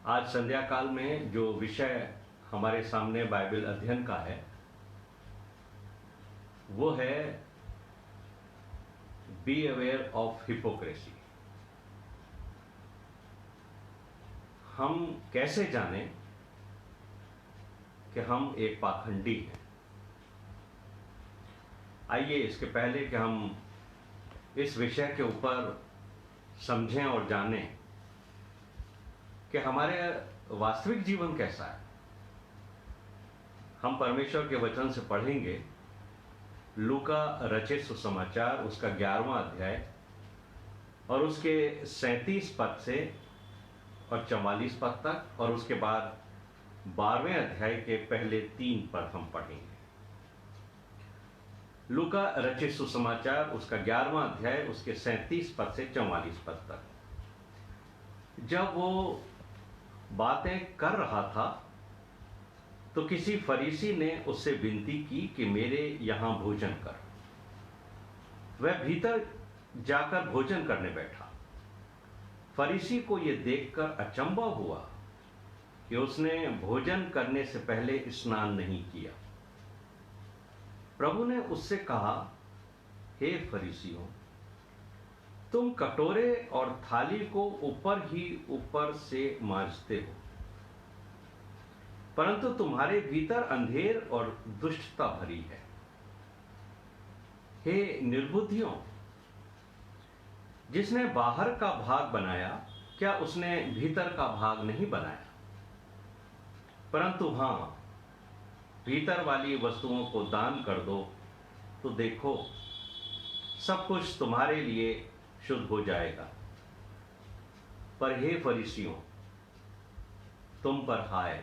आज संध्या काल में जो विषय हमारे सामने बाइबल अध्ययन का है वो है बी अवेयर ऑफ हिपोक्रेसी। हम कैसे जानें कि हम एक पाखंडी हैं। आइए इसके पहले कि हम इस विषय के ऊपर समझें और जानें कि हमारे वास्तविक जीवन कैसा है। हम परमेश्वर के वचन से पढ़ेंगे लूका रचित सुसमाचार उसका 11वां अध्याय और उसके 37 पद से और 44 पद तक, और उसके बाद 12वें अध्याय के पहले 3 पद हम पढ़ेंगे। लूका रचित सुसमाचार उसका 11वां अध्याय उसके 37 पद से 44 पद तक। जब वो बातें कर रहा था तो किसी फरीसी ने उससे विनती की कि मेरे यहां भोजन कर। वह भीतर जाकर भोजन करने बैठा। फरीसी को यह देखकर अचंभा हुआ कि उसने भोजन करने से पहले स्नान नहीं किया। प्रभु ने उससे कहा, हे फरीसियों, तुम कटोरे और थाली को ऊपर ही ऊपर से मांजते हो, परंतु तुम्हारे भीतर अंधेर और दुष्टता भरी है। हे निर्बुद्धियों, जिसने बाहर का भाग बनाया, क्या उसने भीतर का भाग नहीं बनाया? परंतु हां, भीतर वाली वस्तुओं को दान कर दो तो देखो सब कुछ तुम्हारे लिए शुद्ध हो जाएगा। पर हे फरीसियों, तुम पर हाय,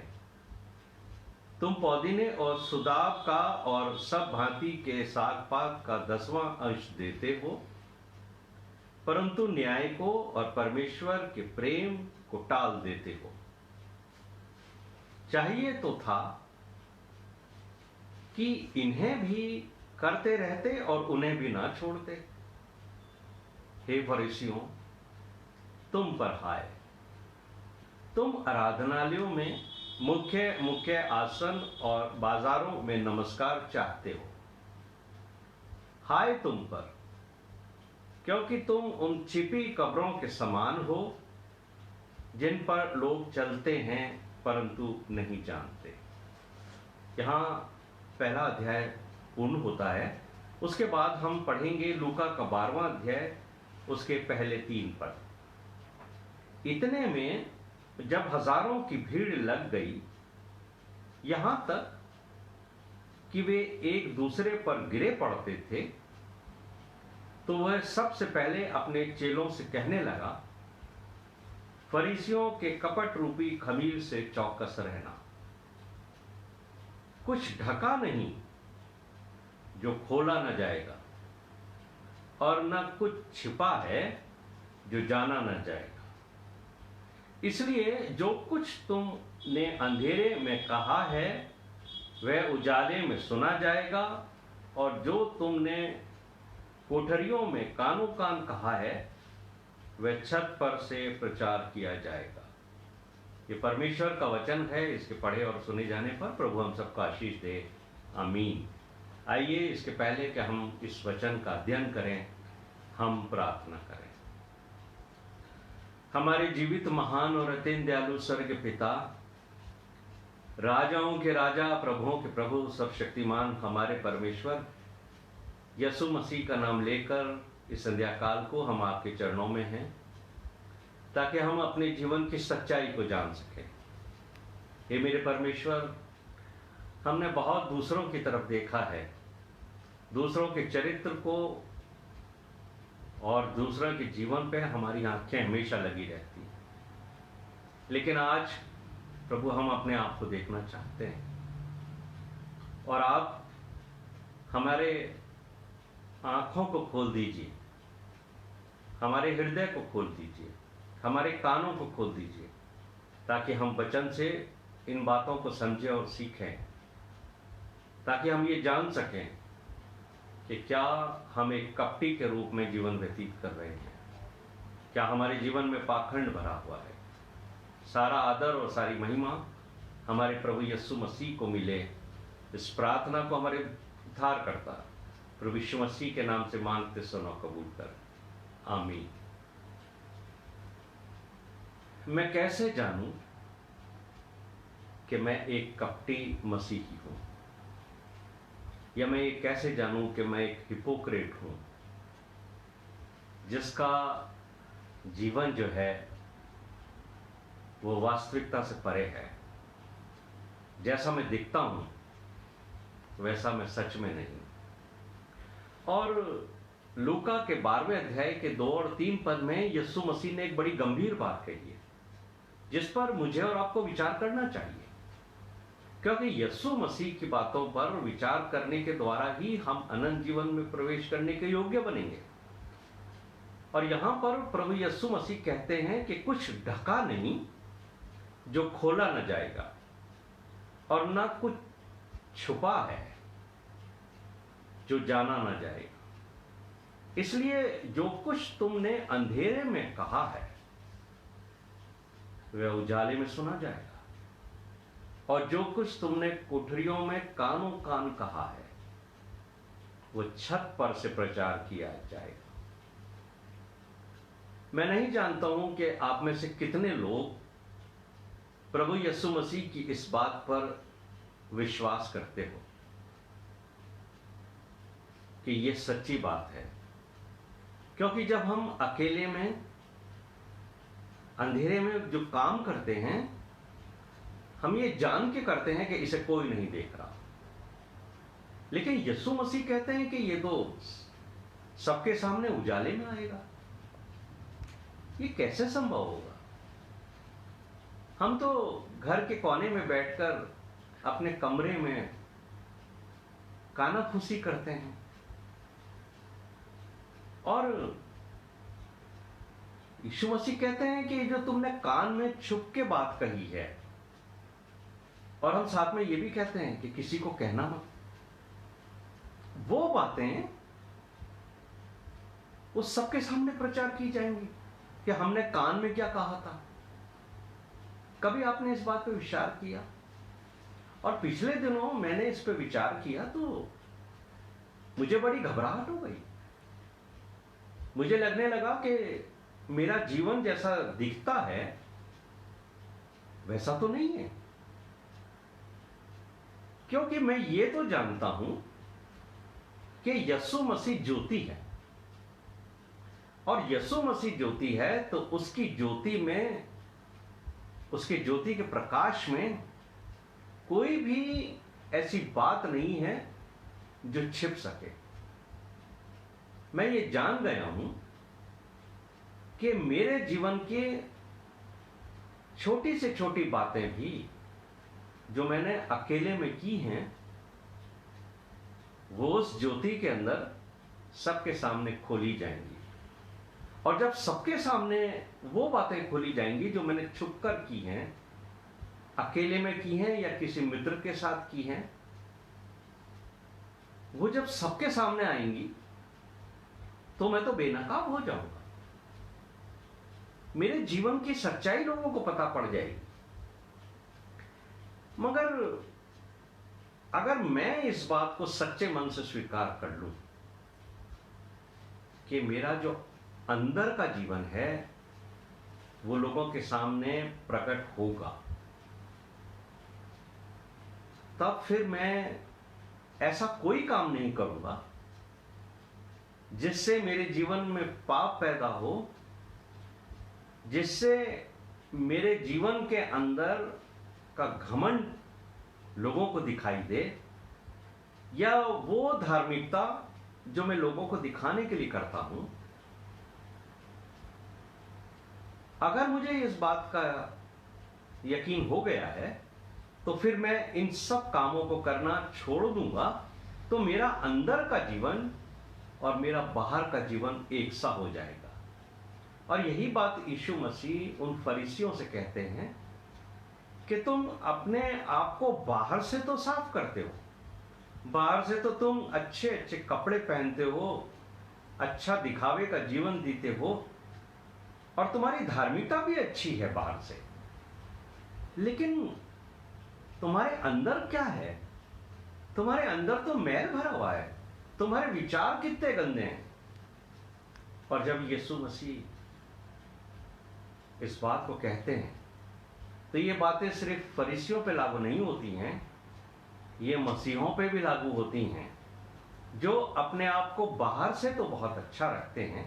तुम पौदीने और सुदाब का और सब भांति के साग पात का 10वां अंश देते हो, परंतु न्याय को और परमेश्वर के प्रेम को टाल देते हो। चाहिए तो था कि इन्हें भी करते रहते और उन्हें भी ना छोड़ते। हे फरीसियों, तुम पर हाय, तुम आराधनालयों में मुख्य मुख्य आसन और बाजारों में नमस्कार चाहते हो। हाय तुम पर, क्योंकि तुम उन छिपी कब्रों के समान हो जिन पर लोग चलते हैं परंतु नहीं जानते। यहां पहला अध्याय पूर्ण होता है। उसके बाद हम पढ़ेंगे लूका का 12वां अध्याय उसके पहले 3 पद। इतने में जब हजारों की भीड़ लग गई, यहां तक कि वे एक दूसरे पर गिरे पड़ते थे, तो वह सबसे पहले अपने चेलों से कहने लगा, फरीसियों के कपट रूपी खमीर से चौकस रहना। कुछ ढका नहीं जो खोला न जाएगा, और न कुछ छिपा है जो जाना न जाएगा। इसलिए जो कुछ तुमने अंधेरे में कहा है वह उजाले में सुना जाएगा, और जो तुमने कोठरियों में कानों कान कहा है वह छत पर से प्रचार किया जाएगा। ये परमेश्वर का वचन है। इसके पढ़े और सुने जाने पर प्रभु हम सबको आशीष दे, आमीन। आइए इसके पहले कि हम इस वचन का अध्ययन करें, हम प्रार्थना करें। हमारे जीवित महान और अत्यंत दयालु स्वर्ग पिता, राजाओं के राजा, प्रभुओं के प्रभु, सर्वशक्तिमान हमारे परमेश्वर, यीशु मसीह का नाम लेकर इस संध्या काल को हम आपके चरणों में हैं, ताकि हम अपने जीवन की सच्चाई को जान सकें। हे मेरे परमेश्वर, हमने बहुत दूसरों की तरफ देखा है, दूसरों के चरित्र को और दूसरों के जीवन पे हमारी आंखें हमेशा लगी रहती हैं। लेकिन आज प्रभु हम अपने आप को देखना चाहते हैं, और आप हमारे आंखों को खोल दीजिए, हमारे हृदय को खोल दीजिए, हमारे कानों को खोल दीजिए, ताकि हम वचन से इन बातों को समझें और सीखें, ताकि हम ये जान सकें कि क्या हम एक कपटी के रूप में जीवन व्यतीत कर रहे हैं, क्या हमारे जीवन में पाखंड भरा हुआ है, सारा आदर और सारी महिमा हमारे प्रभु यीशु मसीह को मिले। इस प्रार्थना को हमारे उद्धारकर्ता प्रभु यीशु मसीह के नाम से मांगते सुनो, कबूल कर। आमीन। मैं कैसे जानूं कि मैं एक कपटी मसीही हूं, या मैं ये कैसे जानूं कि मैं एक हिपोक्रेट हूं जिसका जीवन जो है वो वास्तविकता से परे है। जैसा मैं दिखता हूं वैसा मैं सच में नहीं। और लूका के 12वें अध्याय के 2 और 3 पद में यीशु मसीह ने एक बड़ी गंभीर बात कही है जिस पर मुझे और आपको विचार करना चाहिए, क्योंकि यीशु मसीह की बातों पर विचार करने के द्वारा ही हम अनंत जीवन में प्रवेश करने के योग्य बनेंगे। और यहां पर प्रभु यीशु मसीह कहते हैं कि कुछ ढका नहीं जो खोला न जाएगा, और न कुछ छुपा है जो जाना न जाएगा। इसलिए जो कुछ तुमने अंधेरे में कहा है वह उजाले में सुना जाएगा, और जो कुछ तुमने कोठरियों में कानों कान कहा है वो छत पर से प्रचार किया जाएगा। मैं नहीं जानता हूं कि आप में से कितने लोग प्रभु यीशु मसीह की इस बात पर विश्वास करते हो कि ये सच्ची बात है, क्योंकि जब हम अकेले में अंधेरे में जो काम करते हैं हम ये जान के करते हैं कि इसे कोई नहीं देख रहा। लेकिन यीशु मसीह कहते हैं कि ये तो सबके सामने उजाले में आएगा। ये कैसे संभव होगा? हम तो घर के कोने में बैठकर अपने कमरे में कानाफूसी करते हैं, और यीशु मसीह कहते हैं कि जो तुमने कान में छुप के बात कही है, और हम साथ में ये भी कहते हैं कि किसी को कहना मत, वो बातें उस सबके सामने प्रचार की जाएंगी कि हमने कान में क्या कहा था। कभी आपने इस बात पे विचार किया? और पिछले दिनों मैंने इस पे विचार किया तो मुझे बड़ी घबराहट हो गई। मुझे लगने लगा कि मेरा जीवन जैसा दिखता है वैसा तो नहीं है, क्योंकि मैं ये तो जानता हूं कि यीशु मसीह ज्योति है, और यीशु मसीह ज्योति है तो उसकी ज्योति में, उसके ज्योति के प्रकाश में कोई भी ऐसी बात नहीं है जो छिप सके। मैं ये जान गया हूं कि मेरे जीवन के छोटी से छोटी बातें भी जो मैंने अकेले में की हैं वो उस ज्योति के अंदर सबके सामने खोली जाएंगी। और जब सबके सामने वो बातें खोली जाएंगी जो मैंने छुपकर की हैं, अकेले में की हैं या किसी मित्र के साथ की हैं, वो जब सबके सामने आएंगी तो मैं तो बेनकाब हो जाऊंगा। मेरे जीवन की सच्चाई लोगों को पता पड़ जाएगी। मगर अगर मैं इस बात को सच्चे मन से स्वीकार कर लूं कि मेरा जो अंदर का जीवन है वो लोगों के सामने प्रकट होगा, तब फिर मैं ऐसा कोई काम नहीं करूंगा जिससे मेरे जीवन में पाप पैदा हो, जिससे मेरे जीवन के अंदर का घमंड लोगों को दिखाई दे, या वो धार्मिकता जो मैं लोगों को दिखाने के लिए करता हूं। अगर मुझे इस बात का यकीन हो गया है तो फिर मैं इन सब कामों को करना छोड़ दूंगा, तो मेरा अंदर का जीवन और मेरा बाहर का जीवन एक सा हो जाएगा। और यही बात यीशु मसीह उन फरीसियों से कहते हैं कि तुम अपने आप को बाहर से तो साफ करते हो, बाहर से तो तुम अच्छे अच्छे कपड़े पहनते हो, अच्छा दिखावे का जीवन जीते हो, और तुम्हारी धार्मिकता भी अच्छी है बाहर से, लेकिन तुम्हारे अंदर क्या है? तुम्हारे अंदर तो मैल भरा हुआ है, तुम्हारे विचार कितने गंदे हैं। और जब यीशु मसीह इस बात को कहते हैं तो ये बातें सिर्फ फरीसियों पे लागू नहीं होती हैं, ये मसीहों पे भी लागू होती हैं, जो अपने आप को बाहर से तो बहुत अच्छा रखते हैं,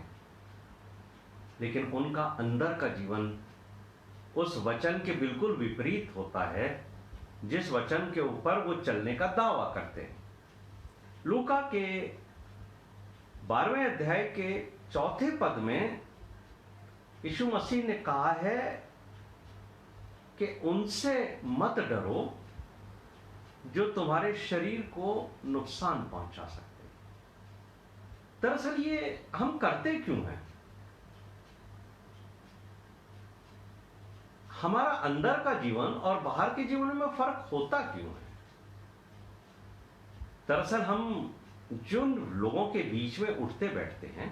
लेकिन उनका अंदर का जीवन उस वचन के बिल्कुल विपरीत होता है जिस वचन के ऊपर वो चलने का दावा करते हैं। लूका के 12वें अध्याय के 4 पद में यीशु मसीह ने कहा है कि उनसे मत डरो जो तुम्हारे शरीर को नुकसान पहुंचा सकते हैं। दरअसल ये हम करते क्यों हैं? हमारा अंदर का जीवन और बाहर के जीवन में फर्क होता क्यों है? दरअसल हम जिन लोगों के बीच में उठते बैठते हैं,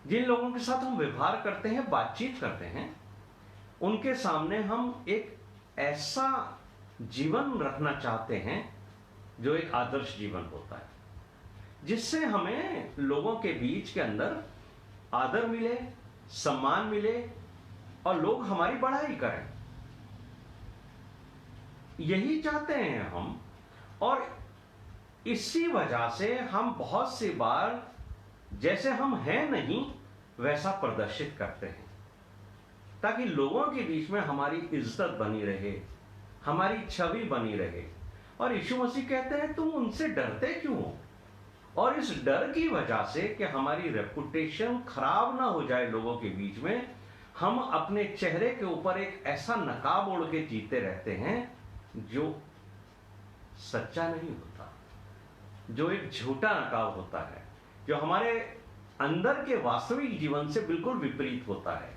जिन लोगों के साथ हम व्यवहार करते हैं, बातचीत करते हैं, उनके सामने हम एक ऐसा जीवन रखना चाहते हैं जो एक आदर्श जीवन होता है, जिससे हमें लोगों के बीच के अंदर आदर मिले, सम्मान मिले और लोग हमारी बड़ाई करें। यही चाहते हैं हम, और इसी वजह से हम बहुत सी बार जैसे हम हैं नहीं वैसा प्रदर्शित करते हैं, ताकि लोगों के बीच में हमारी इज्जत बनी रहे, हमारी छवि बनी रहे। और यीशु मसीह कहते हैं तुम उनसे डरते क्यों हो? और इस डर की वजह से कि हमारी रेपुटेशन खराब ना हो जाए लोगों के बीच में, हम अपने चेहरे के ऊपर एक ऐसा नकाब ओढ़ के जीते रहते हैं जो सच्चा नहीं होता, जो एक झूठा नकाब होता है, जो हमारे अंदर के वास्तविक जीवन से बिल्कुल विपरीत होता है।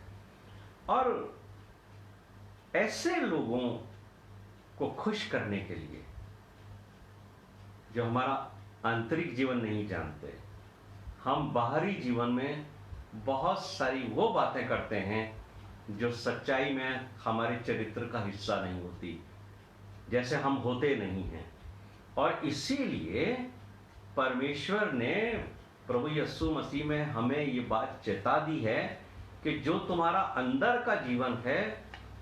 और ऐसे लोगों को खुश करने के लिए, जो हमारा आंतरिक जीवन नहीं जानते, हम बाहरी जीवन में बहुत सारी वो बातें करते हैं जो सच्चाई में हमारे चरित्र का हिस्सा नहीं होती, जैसे हम होते नहीं हैं। और इसीलिए परमेश्वर ने प्रभु यीशु मसीह में हमें ये बात चेता दी है कि जो तुम्हारा अंदर का जीवन है,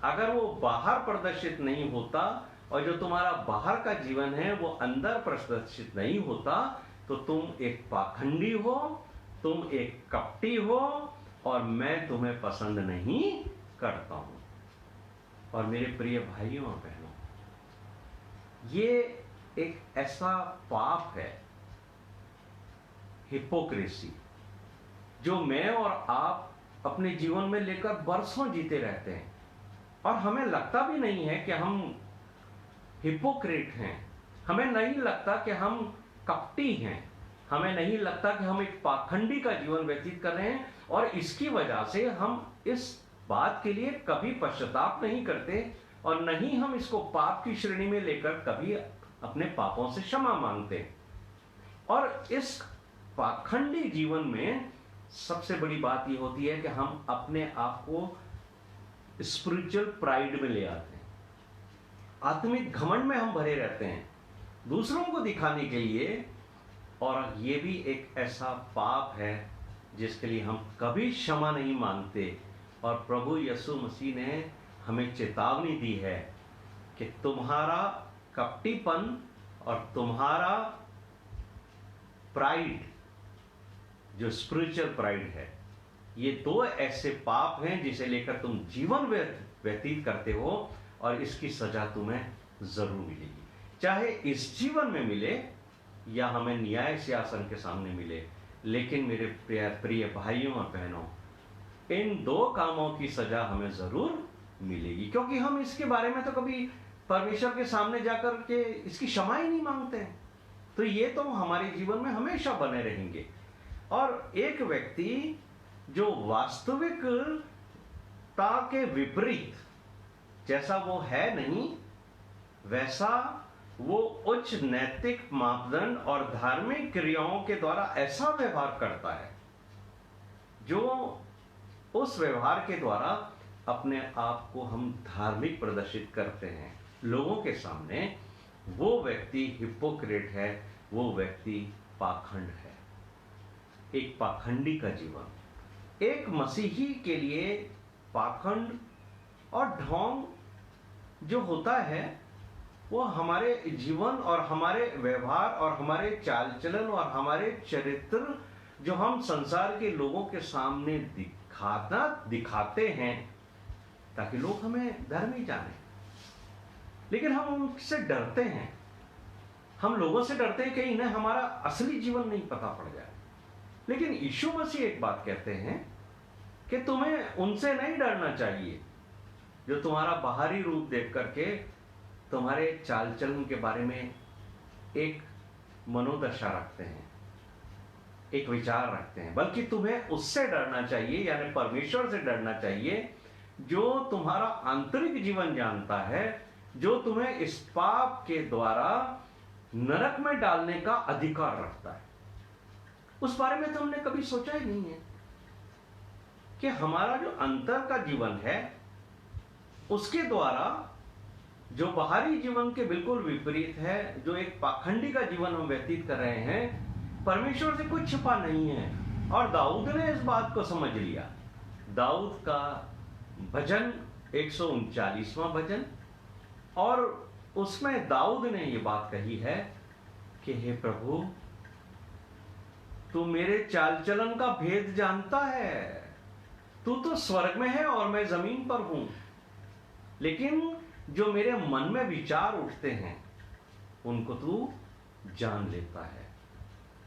अगर वो बाहर प्रदर्शित नहीं होता और जो तुम्हारा बाहर का जीवन है वो अंदर प्रदर्शित नहीं होता, तो तुम एक पाखंडी हो, तुम एक कपटी हो, और मैं तुम्हें पसंद नहीं करता हूं। और मेरे प्रिय भाइयों और बहनों, ये एक ऐसा पाप है, हिपोक्रेसी, जो मैं और आप अपने जीवन में लेकर बरसों जीते रहते हैं, और हमें लगता भी नहीं है कि हम हिपोक्रेट हैं, हमें नहीं लगता कि हम कपटी हैं, हमें नहीं लगता कि हम एक पाखंडी का जीवन व्यतीत कर रहे हैं। और इसकी वजह से हम इस बात के लिए कभी पश्चाताप नहीं करते, और नहीं हम इसको पाप की श्रेणी में लेकर कभी अपने पापों से क्षमा मांगते। और इस पाखंडी जीवन में सबसे बड़ी बात यह होती है कि हम अपने आप को स्पिरिचुअल प्राइड में ले आते हैं, आत्मिक घमंड में हम भरे रहते हैं दूसरों को दिखाने के लिए। और ये भी एक ऐसा पाप है जिसके लिए हम कभी क्षमा नहीं मांगते। और प्रभु यीशु मसीह ने हमें चेतावनी दी है कि तुम्हारा कपटीपन और तुम्हारा प्राइड, जो स्पिरिचुअल प्राइड है, ये दो ऐसे पाप हैं जिसे लेकर तुम जीवन व्यतीत करते हो, और इसकी सजा तुम्हें जरूर मिलेगी, चाहे इस जीवन में मिले या हमें न्याय सिंहासन के सामने मिले। लेकिन मेरे प्रिय भाइयों और बहनों, इन दो कामों की सजा हमें जरूर मिलेगी, क्योंकि हम इसके बारे में तो कभी परमेश्वर के सामने जाकर के इसकी क्षमा ही नहीं मांगते हैं। तो ये तो हमारे जीवन में हमेशा बने रहेंगे। और एक व्यक्ति जो वास्तविकता के विपरीत, जैसा वो है नहीं वैसा वो उच्च नैतिक मापदंड और धार्मिक क्रियाओं के द्वारा ऐसा व्यवहार करता है, जो उस व्यवहार के द्वारा अपने आप को हम धार्मिक प्रदर्शित करते हैं लोगों के सामने, वो व्यक्ति हिपोक्रेट है, वो व्यक्ति पाखंड है। एक पाखंडी का जीवन, एक मसीही के लिए पाखंड और ढोंग जो होता है वो हमारे जीवन और हमारे व्यवहार और हमारे चाल चलन और हमारे चरित्र जो हम संसार के लोगों के सामने दिखाते हैं ताकि लोग हमें धर्मी जाने, लेकिन हम उनसे डरते हैं। हम लोगों से डरते हैं कि इन्हें हमारा असली जीवन नहीं पता पड़ जाए। लेकिन यीशु मसीह एक बात कहते हैं कि तुम्हें उनसे नहीं डरना चाहिए जो तुम्हारा बाहरी रूप देख करके तुम्हारे चाल चलन के बारे में एक मनोदशा रखते हैं, एक विचार रखते हैं, बल्कि तुम्हें उससे डरना चाहिए, यानी परमेश्वर से डरना चाहिए जो तुम्हारा आंतरिक जीवन जानता है, जो तुम्हें इस पाप के द्वारा नरक में डालने का अधिकार रखता है। उस बारे में तो हमने कभी सोचा ही नहीं है कि हमारा जो अंतर का जीवन है उसके द्वारा जो बाहरी जीवन के बिल्कुल विपरीत है, जो एक पाखंडी का जीवन हम व्यतीत कर रहे हैं, परमेश्वर से कुछ छिपा नहीं है। और दाऊद ने इस बात को समझ लिया। दाऊद का भजन 139वां भजन, और उसमें दाऊद ने ये बात कही है कि हे प्रभु, तू मेरे चाल चलन का भेद जानता है। तू तो स्वर्ग में है और मैं जमीन पर हूं, लेकिन जो मेरे मन में विचार उठते हैं उनको तू जान लेता है।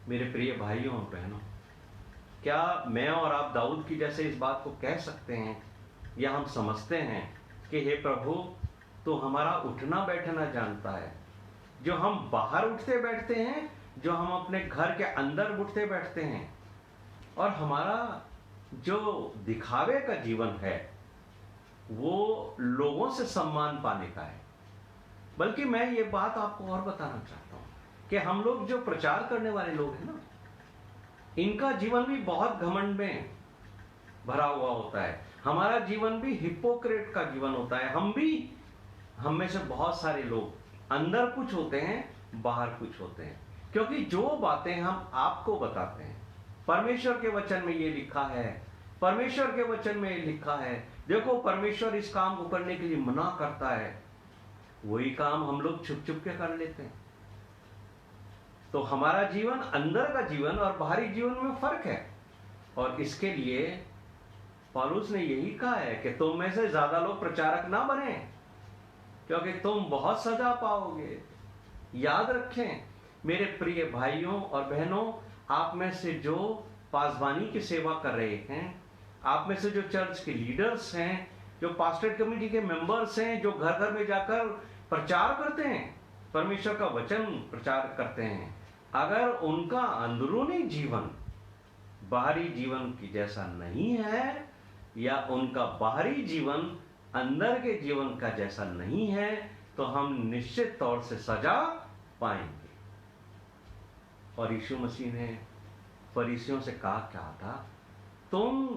मेरे प्रिय भाइयों और बहनों, क्या मैं और आप दाऊद की जैसे इस बात को कह सकते हैं या हम समझते हैं कि हे प्रभु, तो हमारा उठना बैठना जानता है, जो हम बाहर उठते बैठते हैं, जो हम अपने घर के अंदर उठते बैठते हैं, और हमारा जो दिखावे का जीवन है वो लोगों से सम्मान पाने का है। बल्कि मैं ये बात आपको और बताना चाहता हूं कि हम लोग जो प्रचार करने वाले लोग हैं ना, इनका जीवन भी बहुत घमंड में भरा हुआ होता है। हमारा जीवन भी हिपोक्रेट का जीवन होता है। हम में से बहुत सारे लोग अंदर कुछ होते हैं, बाहर कुछ होते हैं, क्योंकि जो बातें हम आपको बताते हैं, परमेश्वर के वचन में ये लिखा है, परमेश्वर के वचन में ये लिखा है, देखो परमेश्वर इस काम को करने के लिए मना करता है, वही काम हम लोग छुप छुप के कर लेते हैं। तो हमारा जीवन, अंदर का जीवन और बाहरी जीवन में फर्क है। और इसके लिए पौलुस ने यही कहा है कि तुम में से ज्यादा लोग प्रचारक ना बने, क्योंकि तुम बहुत सजा पाओगे। याद रखें मेरे प्रिय भाइयों और बहनों, आप में से जो पासवानी की सेवा कर रहे हैं, आप में से जो चर्च के लीडर्स हैं, जो पास्टरेट कमेटी के मेंबर्स हैं, जो घर घर में जाकर प्रचार करते हैं, परमेश्वर का वचन प्रचार करते हैं, अगर उनका अंदरूनी जीवन बाहरी जीवन की जैसा नहीं है, या उनका बाहरी जीवन अंदर के जीवन का जैसा नहीं है, तो हम निश्चित तौर से सजा पाएंगे। और यीशु मसीह ने फरीसियों से कहा क्या था, तुम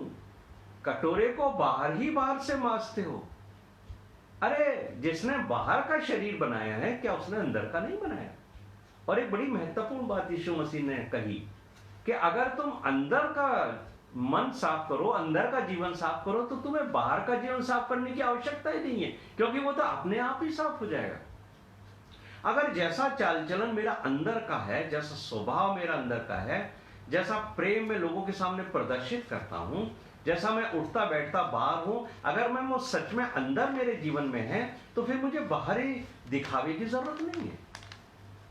कटोरे को बाहर से मांजते हो। अरे जिसने बाहर का शरीर बनाया है, क्या उसने अंदर का नहीं बनाया? और एक बड़ी महत्वपूर्ण बात यीशु मसीह ने कही कि अगर तुम अंदर का मन साफ करो, अंदर का जीवन साफ करो, तो तुम्हें बाहर का जीवन साफ करने की आवश्यकता ही नहीं है, क्योंकि वो तो अपने आप ही साफ हो जाएगा। अगर जैसा चाल चलन मेरा अंदर का है, जैसा स्वभाव मेरा अंदर का है, जैसा प्रेम में लोगों के सामने प्रदर्शित करता हूं, जैसा मैं उठता बैठता बाहर हूं, अगर मैं वो सच में अंदर मेरे जीवन में है, तो फिर मुझे बाहरी दिखावे की जरूरत नहीं है।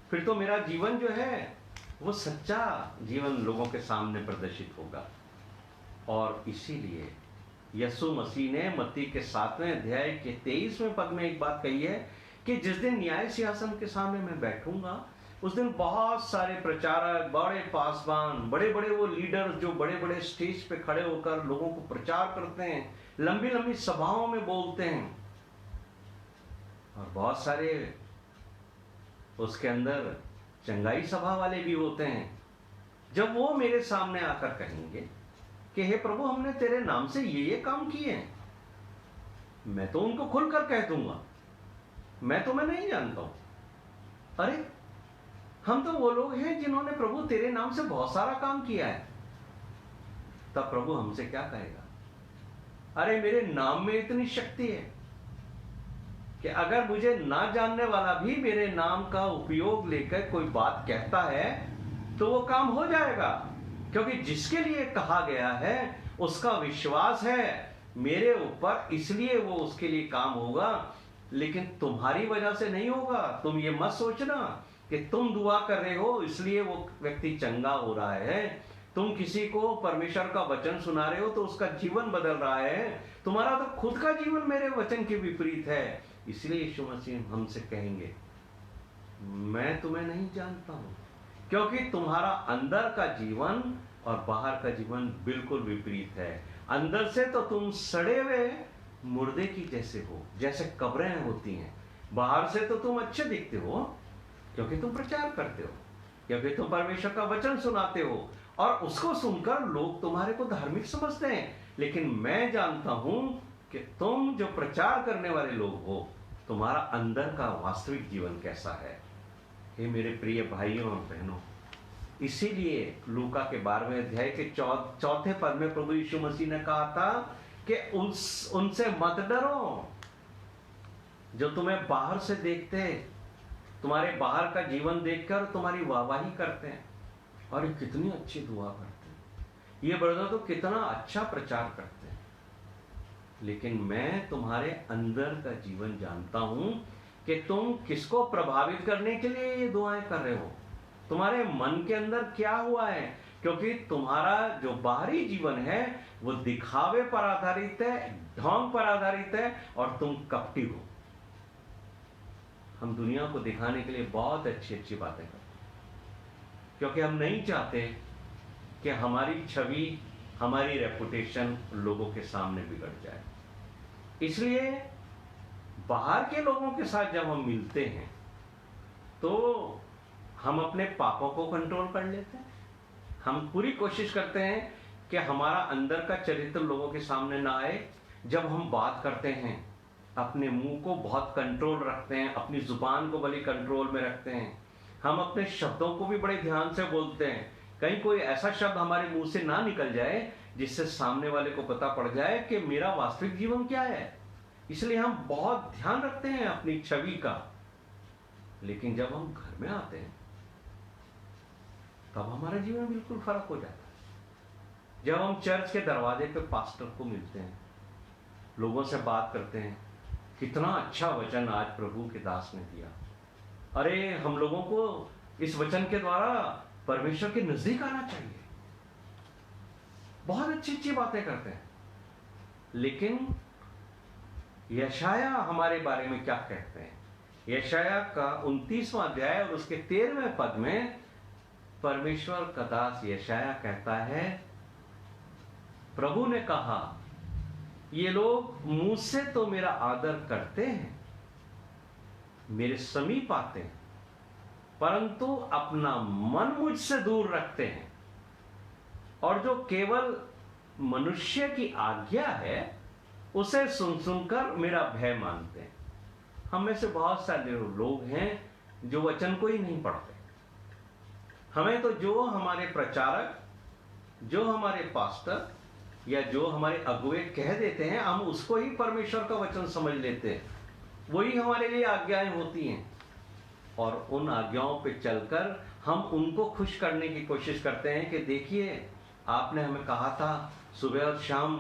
फिर तो मेरा जीवन जो है वो सच्चा जीवन लोगों के सामने प्रदर्शित होगा। और इसीलिए यीशु मसीह ने मत्ती के 7वें अध्याय के 23वें पद में एक बात कही है कि जिस दिन न्याय सिंहासन के सामने मैं बैठूंगा, उस दिन बहुत सारे प्रचारक, बड़े पासवान, बड़े बड़े वो लीडर जो बड़े बड़े स्टेज पे खड़े होकर लोगों को प्रचार करते हैं, लंबी लंबी सभाओं में बोलते हैं, और बहुत सारे उसके अंदर चंगाई सभा वाले भी होते हैं। जब वो मेरे सामने आकर कहेंगे कि हे प्रभु, हमने तेरे नाम से ये काम किए हैं, मैं तो उनको खुलकर कह दूंगा, मैं तुम्हें नहीं जानता हूं। अरे हम तो वो लोग हैं जिन्होंने प्रभु तेरे नाम से बहुत सारा काम किया है। तब प्रभु हमसे क्या कहेगा? अरे मेरे नाम में इतनी शक्ति है कि अगर मुझे ना जानने वाला भी मेरे नाम का उपयोग लेकर कोई बात कहता है तो वो काम हो जाएगा, क्योंकि जिसके लिए कहा गया है उसका विश्वास है मेरे ऊपर, इसलिए वो उसके लिए काम होगा। लेकिन तुम्हारी वजह से नहीं होगा। तुम ये मत सोचना कि तुम दुआ कर रहे हो इसलिए वो व्यक्ति चंगा हो रहा है। तुम किसी को परमेश्वर का वचन सुना रहे हो तो उसका जीवन बदल रहा है। तुम्हारा तो खुद का जीवन मेरे वचन के विपरीत है। इसलिए यीशु मसीह हमसे कहेंगे, मैं तुम्हें नहीं जानता हूं, क्योंकि तुम्हारा अंदर का जीवन और बाहर का जीवन बिल्कुल विपरीत है। अंदर से तो तुम सड़े हुए मुर्दे की जैसे हो, जैसे कब्रें होती हैं। बाहर से तो तुम अच्छे दिखते हो, क्योंकि तुम प्रचार करते हो, क्योंकि तुम परमेश्वर का वचन सुनाते हो, और उसको सुनकर लोग तुम्हारे को धार्मिक समझते हैं। लेकिन मैं जानता हूं कि तुम जो प्रचार करने वाले लोग हो, तुम्हारा अंदर का वास्तविक जीवन कैसा है। हे मेरे प्रिय भाइयों और बहनों, इसीलिए लूका के 12वें अध्याय के चौथे पद में प्रभु यीशु मसीह ने कहा था कि उनसे मत डरो जो तुम्हें बाहर से देखते हैं, तुम्हारे बाहर का जीवन देखकर तुम्हारी वाहवाही करते हैं, और ये कितनी अच्छी दुआ करते हैं, ये ब्रदर तो कितना अच्छा प्रचार करते हैं। लेकिन मैं तुम्हारे अंदर का जीवन जानता हूं कि तुम किसको प्रभावित करने के लिए ये दुआएं कर रहे हो, तुम्हारे मन के अंदर क्या हुआ है। क्योंकि तुम्हारा जो बाहरी जीवन है वो दिखावे पर आधारित है, ढोंग पर आधारित है, और तुम कपटी हो। हम दुनिया को दिखाने के लिए बहुत अच्छी अच्छी बातें करते हैं, क्योंकि हम नहीं चाहते कि हमारी छवि, हमारी रेपुटेशन लोगों के सामने बिगड़ जाए। इसलिए बाहर के लोगों के साथ जब हम मिलते हैं तो हम अपने पापों को कंट्रोल कर लेते हैं। हम पूरी कोशिश करते हैं कि हमारा अंदर का चरित्र लोगों के सामने ना आए। जब हम बात करते हैं अपने मुंह को बहुत कंट्रोल रखते हैं, अपनी जुबान को बड़ी कंट्रोल में रखते हैं। हम अपने शब्दों को भी बड़े ध्यान से बोलते हैं, कहीं कोई ऐसा शब्द हमारे मुंह से ना निकल जाए जिससे सामने वाले को पता पड़ जाए कि मेरा वास्तविक जीवन क्या है। इसलिए हम बहुत ध्यान रखते हैं अपनी छवि का। लेकिन जब हम घर में आते हैं तब हमारा जीवन बिल्कुल फर्क हो जाता है। जब हम चर्च के दरवाजे पे पास्टर को मिलते हैं, लोगों से बात करते हैं, कितना अच्छा वचन आज प्रभु के दास ने दिया, अरे हम लोगों को इस वचन के द्वारा परमेश्वर के नजदीक आना चाहिए, बहुत अच्छी अच्छी बातें करते हैं। लेकिन यशाया हमारे बारे में क्या कहते हैं? यशाया का 29वां अध्याय और उसके 13वें पद में परमेश्वर का दास यशाया कहता है, प्रभु ने कहा, ये लोग मुझसे तो मेरा आदर करते हैं, मेरे समीप आते हैं, परंतु अपना मन मुझसे दूर रखते हैं, और जो केवल मनुष्य की आज्ञा है उसे सुन सुनकर मेरा भय मानते हैं। हम में से बहुत सारे लोग हैं जो वचन को ही नहीं पढ़ते। हमें तो जो हमारे प्रचारक, जो हमारे पास्टर या जो हमारे अगुवे कह देते हैं, हम उसको ही परमेश्वर का वचन समझ लेते हैं, वही हमारे लिए आज्ञाएं होती हैं, और उन आज्ञाओं पे चलकर हम उनको खुश करने की कोशिश करते हैं कि देखिए आपने हमें कहा था सुबह और शाम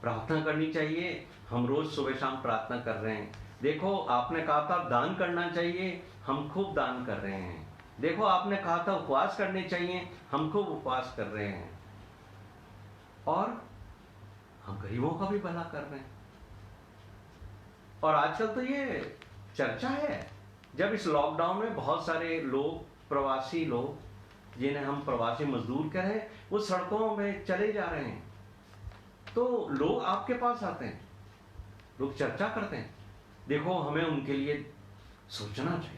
प्रार्थना करनी चाहिए, हम रोज सुबह शाम प्रार्थना कर रहे हैं। देखो आपने कहा था दान करना चाहिए, हम खूब दान कर रहे हैं। देखो आपने कहा था उपवास करने चाहिए, हम खूब उपवास कर रहे हैं, और हम गरीबों का भी भला कर रहे हैं। और आजकल तो ये चर्चा है, जब इस लॉकडाउन में बहुत सारे लोग, प्रवासी लोग जिन्हें हम प्रवासी मजदूर कह रहे हैं, वो सड़कों में चले जा रहे हैं, तो लोग आपके पास आते हैं, लोग चर्चा करते हैं, देखो हमें उनके लिए सोचना चाहिए,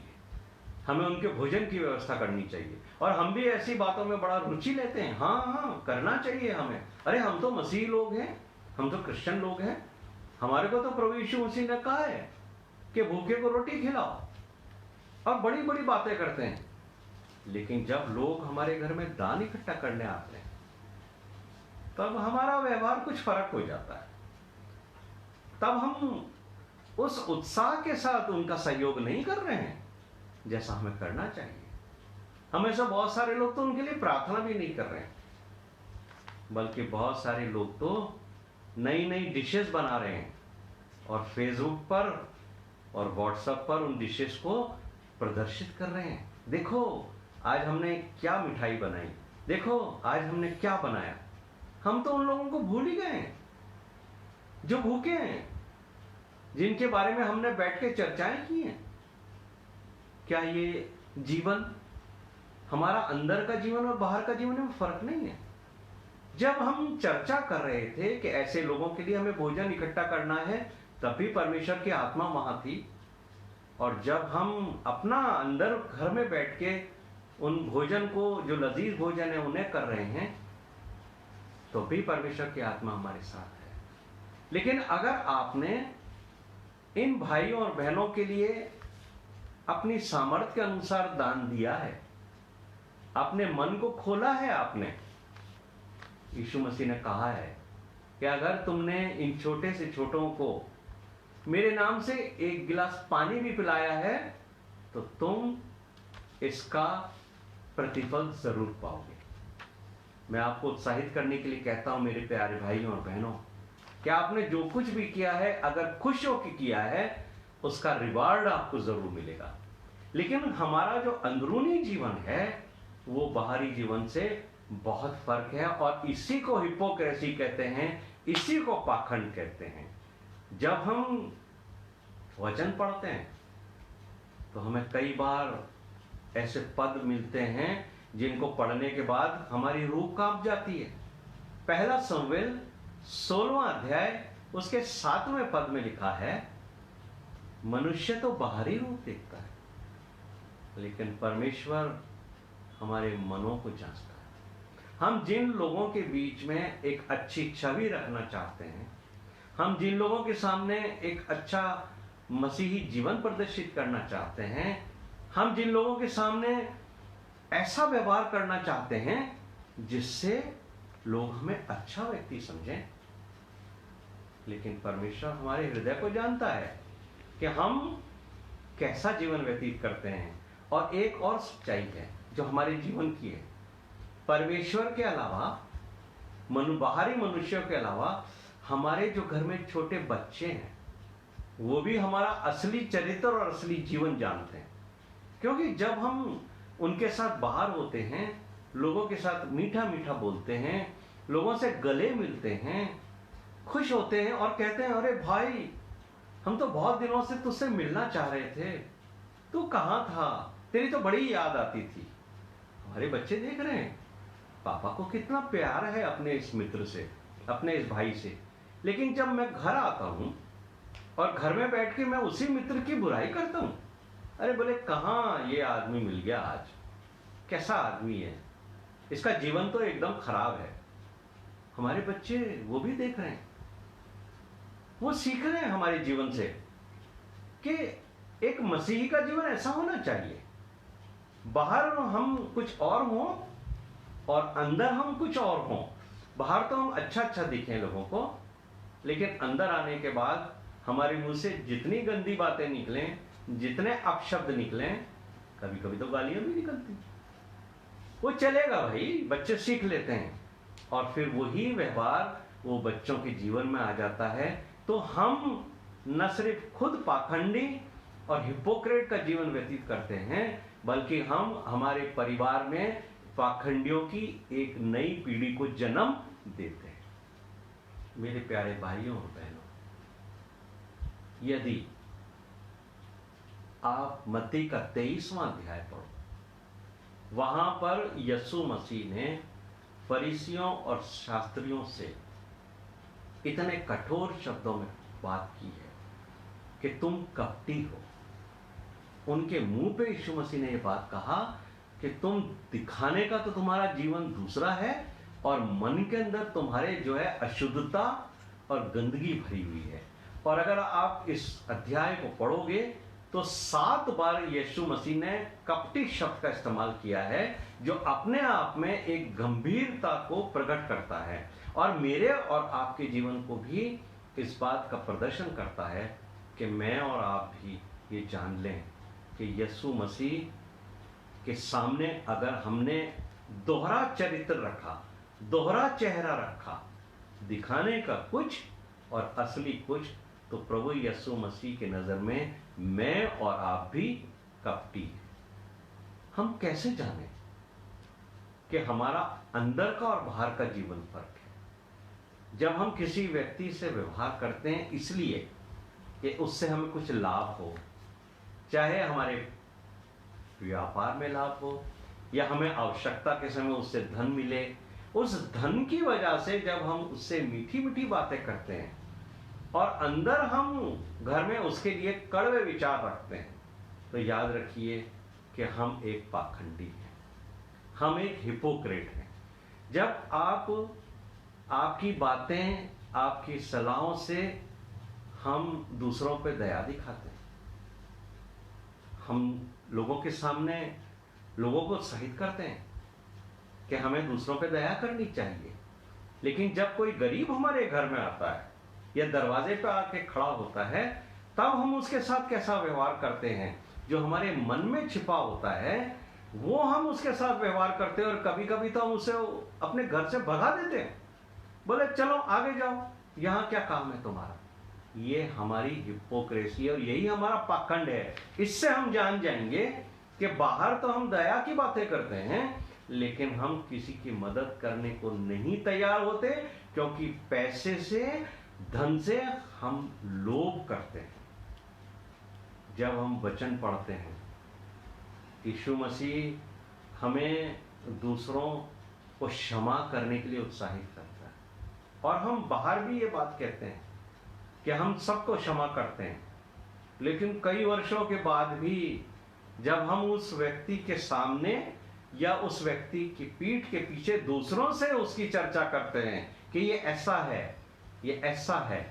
हमें उनके भोजन की व्यवस्था करनी चाहिए। और हम भी ऐसी बातों में बड़ा रुचि लेते हैं, हाँ हाँ करना चाहिए हमें, अरे हम तो मसीह लोग हैं, हम तो क्रिश्चियन लोग हैं, हमारे को तो प्रभु यीशु मसीह ने कहा है कि भूखे को रोटी खिलाओ, और बड़ी बड़ी बातें करते हैं। लेकिन जब लोग हमारे घर में दान इकट्ठा करने आते हैं, तब हमारा व्यवहार कुछ फर्क हो जाता है। तब हम उस उत्साह के साथ उनका सहयोग नहीं कर रहे हैं जैसा हमें करना चाहिए। हमेशा बहुत सारे लोग तो उनके लिए प्रार्थना भी नहीं कर रहे हैं, बल्कि बहुत सारे लोग तो नई नई डिशेस बना रहे हैं और फेसबुक पर और व्हाट्सएप पर उन डिशेस को प्रदर्शित कर रहे हैं। देखो आज हमने क्या मिठाई बनाई, देखो आज हमने क्या बनाया। हम तो उन लोगों को भूल ही गए हैं जो भूखे हैं, जिनके बारे में हमने बैठ के चर्चाएं की हैं। क्या ये जीवन, हमारा अंदर का जीवन और बाहर का जीवन में फर्क नहीं है? जब हम चर्चा कर रहे थे कि ऐसे लोगों के लिए हमें भोजन इकट्ठा करना है, तभी परमेश्वर की आत्मा वहां थी। और जब हम अपना अंदर घर में बैठ के उन भोजन को, जो लजीज भोजन है, उन्हें कर रहे हैं, तो भी परमेश्वर की आत्मा हमारे साथ है। लेकिन अगर आपने इन भाइयों और बहनों के लिए अपनी सामर्थ्य के अनुसार दान दिया है, अपने मन को खोला है आपने, यीशु मसीह ने कहा है कि अगर तुमने इन छोटे से छोटों को मेरे नाम से एक गिलास पानी भी पिलाया है, तो तुम इसका प्रतिफल जरूर पाओगे। मैं आपको उत्साहित करने के लिए कहता हूं मेरे प्यारे भाइयों और बहनों, कि आपने जो कुछ भी किया है, अगर खुश होकर किया है, उसका रिवार्ड आपको जरूर मिलेगा। लेकिन हमारा जो अंदरूनी जीवन है वो बाहरी जीवन से बहुत फर्क है, और इसी को हिपोक्रेसी कहते हैं, इसी को पाखंड कहते हैं। जब हम वचन पढ़ते हैं तो हमें कई बार ऐसे पद मिलते हैं जिनको पढ़ने के बाद हमारी रूह कांप जाती है। पहला शमूएल 16वां अध्याय उसके 7वें पद में लिखा है, मनुष्य तो बाहरी रूप देखता है, लेकिन परमेश्वर हमारे मनों को जांचता है। हम जिन लोगों के बीच में एक अच्छी छवि रखना चाहते हैं, हम जिन लोगों के सामने एक अच्छा मसीही जीवन प्रदर्शित करना चाहते हैं, हम जिन लोगों के सामने ऐसा व्यवहार करना चाहते हैं जिससे लोग हमें अच्छा व्यक्ति समझें, लेकिन परमेश्वर हमारे हृदय को जानता है कि हम कैसा जीवन व्यतीत करते हैं। और एक और सच्चाई है जो हमारे जीवन की है, परमेश्वर के अलावा, बाहरी मनुष्यों के अलावा, हमारे जो घर में छोटे बच्चे हैं वो भी हमारा असली चरित्र और असली जीवन जानते हैं। क्योंकि जब हम उनके साथ बाहर होते हैं, लोगों के साथ मीठा मीठा बोलते हैं, लोगों से गले मिलते हैं, खुश होते हैं और कहते हैं, अरे भाई हम तो बहुत दिनों से तुझसे मिलना चाह रहे थे, तू कहाँ था, तेरी तो बड़ी याद आती थी। हमारे बच्चे देख रहे हैं पापा को कितना प्यार है अपने इस मित्र से, अपने इस भाई से। लेकिन जब मैं घर आता हूं और घर में बैठ के मैं उसी मित्र की बुराई करता हूं, अरे बोले कहाँ ये आदमी मिल गया आज, कैसा आदमी है, इसका जीवन तो एकदम खराब है। हमारे बच्चे वो भी देख रहे हैं, वो सीख रहे हैं हमारे जीवन से कि एक मसीही का जीवन ऐसा होना चाहिए। बाहर हम कुछ और हों और अंदर हम कुछ और हों। बाहर तो हम अच्छा अच्छा दिखें लोगों को, लेकिन अंदर आने के बाद हमारे मुंह से जितनी गंदी बातें निकलें, जितने अपशब्द निकलें, कभी कभी तो गालियां भी निकलती, वो चलेगा भाई, बच्चे सीख लेते हैं और फिर वही व्यवहार वो बच्चों के जीवन में आ जाता है। तो हम न सिर्फ खुद पाखंडी और हिपोक्रेट का जीवन व्यतीत करते हैं, बल्कि हम हमारे परिवार में पाखंडियों की एक नई पीढ़ी को जन्म देते हैं। मेरे प्यारे भाइयों और बहनों, यदि आप मत्ती का 23वां अध्याय पढ़ो, वहां पर यीशु मसीह ने फरीसियों और शास्त्रियों से इतने कठोर शब्दों में बात की है कि तुम कपटी हो। उनके मुंह पे यीशु मसीह ने यह बात कहा कि तुम दिखाने का तो तुम्हारा जीवन दूसरा है और मन के अंदर तुम्हारे जो है अशुद्धता और गंदगी भरी हुई है। और अगर आप इस अध्याय को पढ़ोगे तो 7 बार यीशु मसीह ने कपटी शब्द का इस्तेमाल किया है, जो अपने आप में एक गंभीरता को प्रकट करता है और मेरे और आपके जीवन को भी इस बात का प्रदर्शन करता है कि मैं और आप भी ये जान लें कि यीशु मसीह के सामने अगर हमने दोहरा चरित्र रखा, दोहरा चेहरा रखा, दिखाने का कुछ और असली कुछ, तो प्रभु यीशु मसीह के नजर में मैं और आप भी कपटी हैं। हम कैसे जाने कि हमारा अंदर का और बाहर का जीवन फर्क है? जब हम किसी व्यक्ति से व्यवहार करते हैं इसलिए कि उससे हमें कुछ लाभ हो, चाहे हमारे व्यापार में लाभ हो या हमें आवश्यकता के समय उससे धन मिले, उस धन की वजह से जब हम उससे मीठी मीठी बातें करते हैं और अंदर हम घर में उसके लिए कड़वे विचार रखते हैं, तो याद रखिए कि हम एक पाखंडी हैं, हम एक हिपोक्रेट हैं। जब आपकी बातें, आपकी सलाहों से हम दूसरों पे दया दिखाते हैं, हम लोगों के सामने लोगों को उत्साहित करते हैं कि हमें दूसरों पे दया करनी चाहिए, लेकिन जब कोई गरीब हमारे घर में आता है या दरवाजे पे आके खड़ा होता है, तब हम उसके साथ कैसा व्यवहार करते हैं? जो हमारे मन में छिपा होता है वो हम उसके साथ व्यवहार करते हैं और कभी कभी तो हम उसे अपने घर से भगा देते हैं, बोले चलो आगे जाओ, यहाँ क्या काम है तुम्हारा। ये हमारी हिपोक्रेसी और यही हमारा पाखंड है। इससे हम जान जाएंगे कि बाहर तो हम दया की बातें करते हैं, लेकिन हम किसी की मदद करने को नहीं तैयार होते, क्योंकि पैसे से, धन से हम लोभ करते हैं। जब हम वचन पढ़ते हैं, यीशु मसीह हमें दूसरों को क्षमा करने के लिए उत्साहित करता है और हम बाहर भी ये बात कहते हैं कि हम सबको क्षमा करते हैं, लेकिन कई वर्षों के बाद भी जब हम उस व्यक्ति के सामने या उस व्यक्ति की पीठ के पीछे दूसरों से उसकी चर्चा करते हैं कि ये ऐसा है, ये ऐसा है,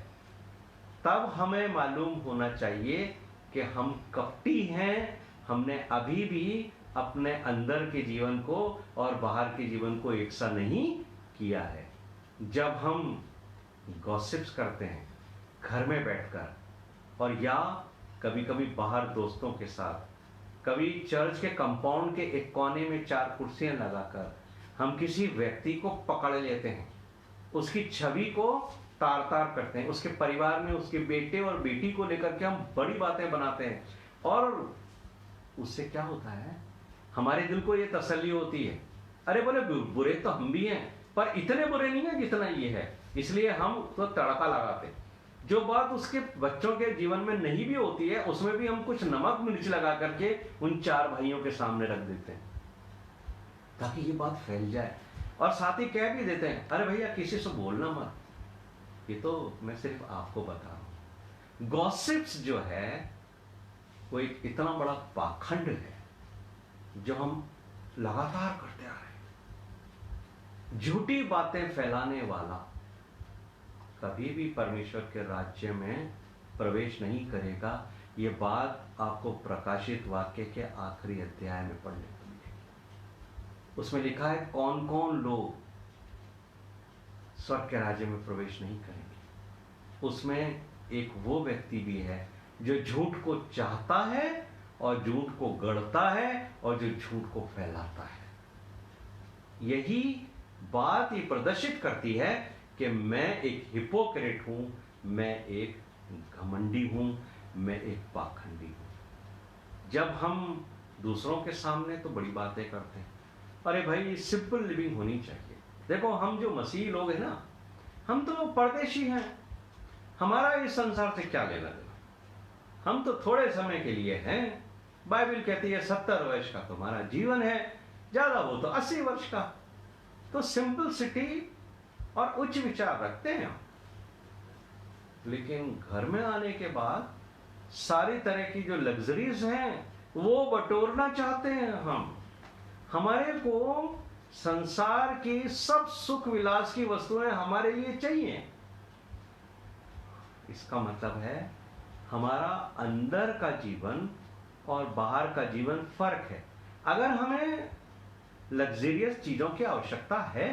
तब हमें मालूम होना चाहिए कि हम कपटी हैं। हमने अभी भी अपने अंदर के जीवन को और बाहर के जीवन को एक सा नहीं किया है। जब हम गॉसिप्स करते हैं घर में बैठकर, और या कभी कभी बाहर दोस्तों के साथ, कभी चर्च के कंपाउंड के एक कोने में 4 कुर्सियां लगाकर हम किसी व्यक्ति को पकड़ लेते हैं, उसकी छवि को तार तार करते हैं, उसके परिवार में उसके बेटे और बेटी को लेकर के हम बड़ी बातें बनाते हैं, और उससे क्या होता है, हमारे दिल को ये तसल्ली होती है, अरे बोले बुरे तो हम भी हैं पर इतने बुरे नहीं है जितना ये है, इसलिए हम तो तड़का लगाते हैं। जो बात उसके बच्चों के जीवन में नहीं भी होती है, उसमें भी हम कुछ नमक मिर्च लगा करके उन 4 भाइयों के सामने रख देते हैं ताकि ये बात फैल जाए, और साथ ही कह भी देते हैं अरे भैया किसी से बोलना मत, ये तो मैं सिर्फ आपको बता रहा हूं। गॉसिप्स जो है वो एक इतना बड़ा पाखंड है जो हम लगातार करते आ रहे हैं। झूठी बातें फैलाने वाला कभी भी परमेश्वर के राज्य में प्रवेश नहीं करेगा। ये बात आपको प्रकाशित वाक्य के आखिरी अध्याय में पढ़ने को मिलेगी। उसमें लिखा है कौन कौन लोग स्वर्ग के राज्य में प्रवेश नहीं करेंगे। उसमें एक वो व्यक्ति भी है जो झूठ को चाहता है और झूठ को गढ़ता है और जो झूठ को फैलाता है। यही बात ये प्रदर्शित करती है कि मैं एक हिपोक्रेट हूं, मैं एक घमंडी हूं, मैं एक पाखंडी हूं। जब हम दूसरों के सामने तो बड़ी बातें करते हैं, अरे भाई सिंपल लिविंग होनी चाहिए। देखो हम जो मसीही लोग हैं ना, हम तो परदेशी हैं, हमारा इस संसार से क्या लेना देना, हम तो थोड़े समय के लिए हैं। बाइबल कहती है 70 वर्ष का तुम्हारा जीवन है, ज्यादा हो तो 80 वर्ष का। तो सिंपलिसिटी और उच्च विचार रखते हैं, लेकिन घर में आने के बाद सारी तरह की जो लग्जरीज हैं वो बटोरना चाहते हैं हम। हमारे को संसार की सब सुख विलास की वस्तुएं हमारे लिए चाहिए। इसका मतलब है हमारा अंदर का जीवन और बाहर का जीवन फर्क है। अगर हमें लग्जरियस चीजों की आवश्यकता है,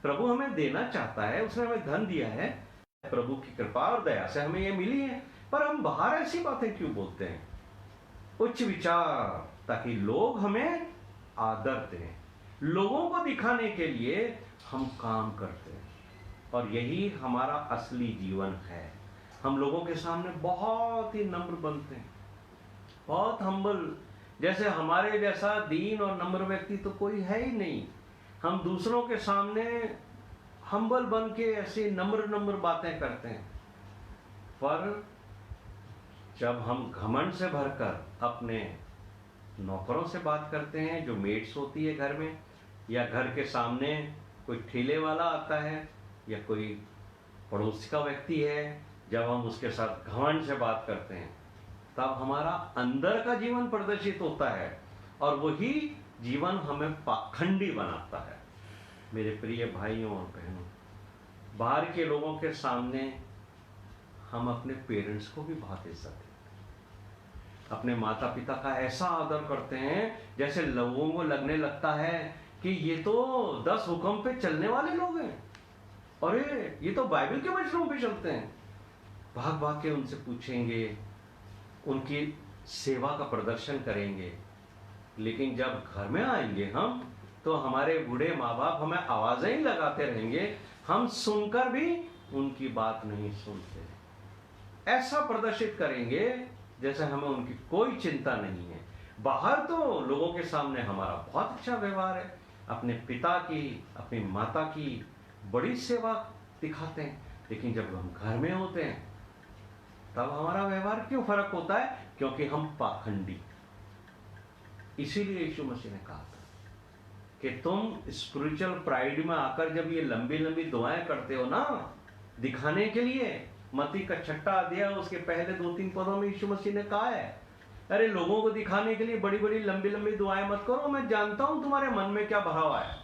प्रभु हमें देना चाहता है, उसने हमें धन दिया है, प्रभु की कृपा और दया से हमें ये मिली है, पर हम बाहर ऐसी बातें क्यों बोलते हैं? उच्च विचार, ताकि लोग हमें आदर दें। लोगों को दिखाने के लिए हम काम करते हैं, और यही हमारा असली जीवन है। हम लोगों के सामने बहुत ही नम्र बनते हैं, बहुत हम्बल, जैसे हमारे जैसा दीन और नम्र व्यक्ति तो कोई है ही नहीं। हम दूसरों के सामने हम्बल बन के ऐसे नम्र नम्र बातें करते हैं, पर जब हम घमंड से भरकर अपने नौकरों से बात करते हैं, जो मेड्स होती है घर में, या घर के सामने कोई ठेले वाला आता है या कोई पड़ोसी का व्यक्ति है, जब हम उसके साथ घमंड से बात करते हैं, तब हमारा अंदर का जीवन प्रदर्शित होता है, और वही जीवन हमें पाखंडी बनाता है। मेरे प्रिय भाइयों और बहनों, बाहर के लोगों के सामने हम अपने पेरेंट्स को भी बहुत इज्जत देते हैं, अपने माता पिता का ऐसा आदर करते हैं जैसे लोगों को लगने लगता है कि ये तो 10 हुक्म पे चलने वाले लोग हैं, और ये तो बाइबल के वचनों पे चलते हैं। भाग भाग के उनसे पूछेंगे, उनकी सेवा का प्रदर्शन करेंगे, लेकिन जब घर में आएंगे हम, तो हमारे बूढ़े माँ बाप हमें आवाजें ही लगाते रहेंगे, हम सुनकर भी उनकी बात नहीं सुनते। ऐसा प्रदर्शित करेंगे जैसे हमें उनकी कोई चिंता नहीं है। बाहर तो लोगों के सामने हमारा बहुत अच्छा व्यवहार है, अपने पिता की, अपनी माता की बड़ी सेवा दिखाते हैं, लेकिन जब हम घर में होते हैं तब हमारा व्यवहार क्यों फर्क होता है? क्योंकि हम पाखंडी। इसीलिए यीशु मसीह ने कहा था कि तुम स्पिरिचुअल प्राइड में आकर जब ये लंबी लंबी दुआएं करते हो ना, दिखाने के लिए, मत्ती का 6 अध्याय उसके पहले 2-3 पदों में यीशु मसीह ने कहा है, अरे लोगों को दिखाने के लिए बड़ी बड़ी लंबी लंबी दुआएं मत करो, मैं जानता हूं तुम्हारे मन में क्या भरा हुआ है,